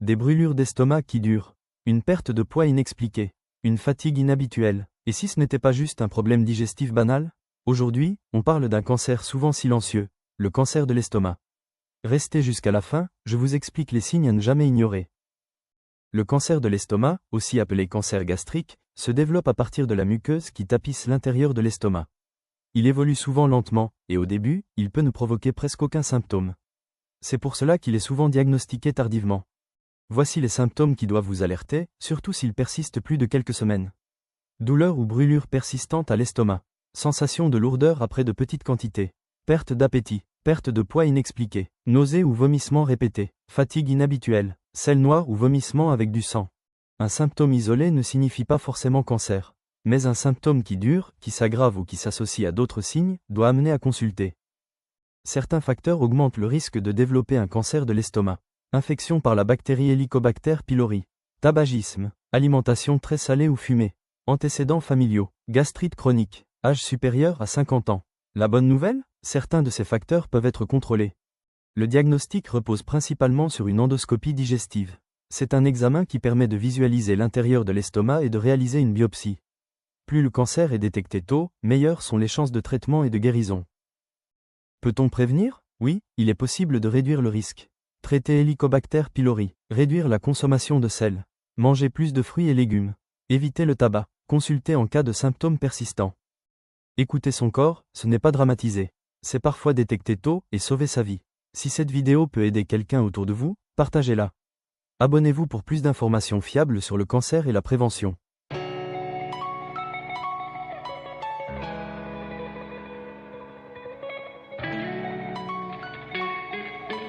Des brûlures d'estomac qui durent. Une perte de poids inexpliquée. Une fatigue inhabituelle. Et si ce n'était pas juste un problème digestif banal? Aujourd'hui, on parle d'un cancer souvent silencieux, le cancer de l'estomac. Restez jusqu'à la fin, je vous explique les signes à ne jamais ignorer. Le cancer de l'estomac, aussi appelé cancer gastrique, se développe à partir de la muqueuse qui tapisse l'intérieur de l'estomac. Il évolue souvent lentement, et au début, il peut ne provoquer presque aucun symptôme. C'est pour cela qu'il est souvent diagnostiqué tardivement. Voici les symptômes qui doivent vous alerter, surtout s'ils persistent plus de quelques semaines. Douleur ou brûlure persistante à l'estomac. Sensation de lourdeur après de petites quantités. Perte d'appétit. Perte de poids inexpliquée. Nausées ou vomissements répétés. Fatigue inhabituelle. Selle noire ou vomissement avec du sang. Un symptôme isolé ne signifie pas forcément cancer. Mais un symptôme qui dure, qui s'aggrave ou qui s'associe à d'autres signes, doit amener à consulter. Certains facteurs augmentent le risque de développer un cancer de l'estomac. Infection par la bactérie Helicobacter pylori. Tabagisme. Alimentation très salée ou fumée. Antécédents familiaux. Gastrite chronique. Âge supérieur à 50 ans. La bonne nouvelle? Certains de ces facteurs peuvent être contrôlés. Le diagnostic repose principalement sur une endoscopie digestive. C'est un examen qui permet de visualiser l'intérieur de l'estomac et de réaliser une biopsie. Plus le cancer est détecté tôt, meilleures sont les chances de traitement et de guérison. Peut-on prévenir? Oui, il est possible de réduire le risque. Traiter Helicobacter pylori. Réduire la consommation de sel. Manger plus de fruits et légumes. Éviter le tabac. Consulter en cas de symptômes persistants. Écouter son corps, ce n'est pas dramatiser. C'est parfois détecter tôt et sauver sa vie. Si cette vidéo peut aider quelqu'un autour de vous, partagez-la. Abonnez-vous pour plus d'informations fiables sur le cancer et la prévention.